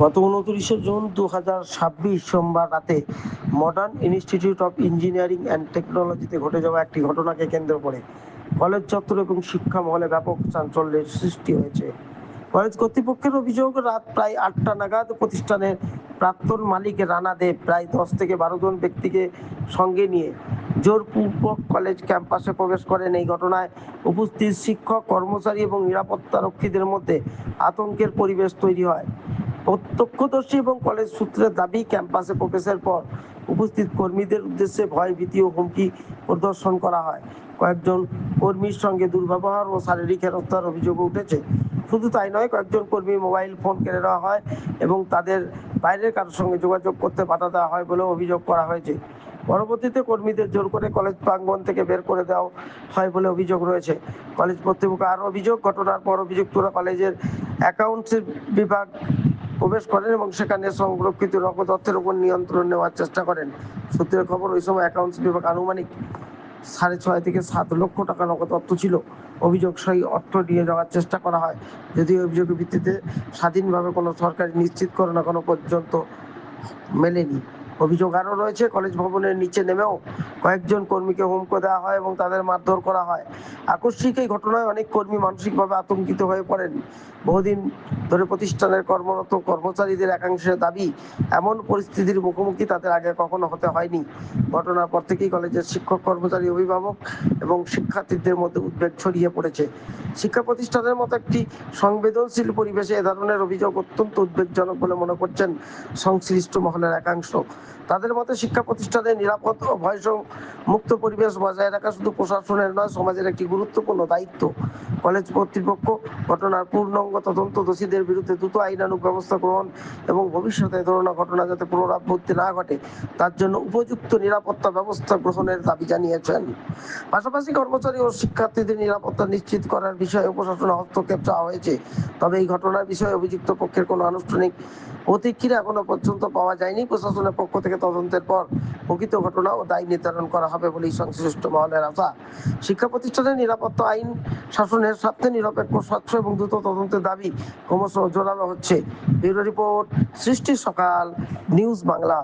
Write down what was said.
গত 29শে জুন 2026 সোমবার রাতে modern institute of engineering and টেকনোলজিতে ঘটে যাওয়া একটি ঘটনাকে কেন্দ্র করে কলেজ চত্বর এবং শিক্ষা মহলে ব্যাপক চাঞ্চল্যের সৃষ্টি হয়েছে। কলেজ কর্তৃপক্ষের অভিযোগ, রাত প্রায় 8টা নাগাদ প্রতিষ্ঠানের প্রাক্তন মালিক রানা দেব প্রায় 10 থেকে 12 জন ব্যক্তিকে সঙ্গে নিয়ে জোরপূর্বক কলেজ ক্যাম্পাসে প্রবেশ করেন। এই ঘটনায় উপস্থিত শিক্ষক, কর্মচারী এবং নিরাপত্তারক্ষীদের মধ্যে আতঙ্কের পরিবেশ তৈরি হয়। প্রত্যক্ষদর্শী এবং কলেজ সূত্রের দাবি, ক্যাম্পাসে প্রবেশের পর উপস্থিত কর্মীদের উদ্দেশ্যে ভয়, ভীতি ও হুমকি প্রদর্শন করা হয়। কয়েকজন কর্মীর সঙ্গে দুর্ব্যবহার ও শারীরিক হেনস্থার অভিযোগ উঠেছে। শুধু তাই নয়, কয়েকজন কর্মীর মোবাইল ফোন কেড়ে নেওয়া হয় এবং তাদের বাইরের কারোর সঙ্গে যোগাযোগ করতে বাধা দেওয়া হয় বলে অভিযোগ করা হয়েছে। পরবর্তীতে কর্মীদের জোর করে কলেজ প্রাঙ্গণ থেকে বের করে দেওয়া হয় বলে অভিযোগ রয়েছে। কলেজ কর্তৃপক্ষ আরও অভিযোগ, ঘটনার পর অভিযুক্তরা কলেজের অ্যাকাউন্টস বিভাগ প্রবেশ করেন এবং সেখানে সংরক্ষিত নগদ অর্থের উপর নিয়ন্ত্রণ নেওয়ার চেষ্টা করেন। সূত্রের খবর, ওই সময় অ্যাকাউন্টস বিভাগ আনুমানিক 6.5 থেকে 7 লক্ষ টাকা নগদ অর্থ ছিল। অভিযোগ, সেই অর্থ নিয়ে যাওয়ার চেষ্টা করা হয়, যদিও অভিযোগের ভিত্তিতে স্বাধীনভাবে কোনো সরকারি নিশ্চিতকরণ এখনো পর্যন্ত মেলেনি। অভিযোগ আরও রয়েছে, কলেজ ভবনের নিচে নেমেও কয়েকজন কর্মীকে হুমকি দেওয়া হয় এবং তাদের মারধর করা হয়। আকস্মিক এই ঘটনায় অনেক কর্মী মানসিকভাবে আতঙ্কিত হয়ে পড়েন। বহুদিন ধরে প্রতিষ্ঠানের কর্মরত কর্মচারীদের একাংশের দাবি, এমন পরিস্থিতির মুখোমুখি তাদের আগে কখনো হতে হয়নি। ঘটনার পর থেকেই কলেজের শিক্ষক, কর্মচারী, অভিভাবক এবং শিক্ষার্থীদের মধ্যে উদ্বেগ ছড়িয়ে পড়েছে। শিক্ষা প্রতিষ্ঠানের মতো একটি সংবেদনশীল পরিবেশে এ ধরনের অভিযোগ অত্যন্ত উদ্বেগজনক বলে মনে করছেন সংশ্লিষ্ট মহলের একাংশ। তাদের মতে, শিক্ষা প্রতিষ্ঠানের নিরাপদ ও ভয় মুক্ত পরিবেশ বজায় রাখা শুধু প্রশাসনের নয়, সমাজের একটি গুরুত্বপূর্ণ দায়িত্ব। কলেজ কর্তৃপক্ষ ঘটনার পূর্ণাঙ্গ তদন্ত, দোষীদের বিরুদ্ধে দ্রুত আইনানুগ ব্যবস্থা গ্রহণ এবং ভবিষ্যতে এ ধরনের ঘটনা যাতে পুনরাবৃত্তি না ঘটে তার জন্য উপযুক্ত নিরাপত্তা ব্যবস্থা গ্রহণের দাবি জানিয়েছেন। পাশাপাশি কর্মচারী ও শিক্ষার্থীদের নিরাপত্তা নিশ্চিত করার বিষয়ে প্রশাসনের হস্তক্ষেপ চাওয়া হয়েছে। তবে এই ঘটনার বিষয়ে অভিযুক্ত পক্ষের কোনো আনুষ্ঠানিক প্রতিক্রিয়া এখনো পর্যন্ত পাওয়া যায়নি। প্রশাসনের পক্ষ থেকে তদন্তের পর প্রকৃত ঘটনা ও দায় নির্ধারণ করা হবে বলেই সংশ্লিষ্ট মহলের আশা। শিক্ষা প্রতিষ্ঠানের নিরাপত্তা, আইন শাসনের স্বার্থে নিরপেক্ষ, স্বচ্ছ এবং দ্রুত তদন্তের দাবি ক্রমশ জোরালো হচ্ছে। ব্যুরো রিপোর্ট, সৃষ্টি সকাল, নিউজ বাংলা।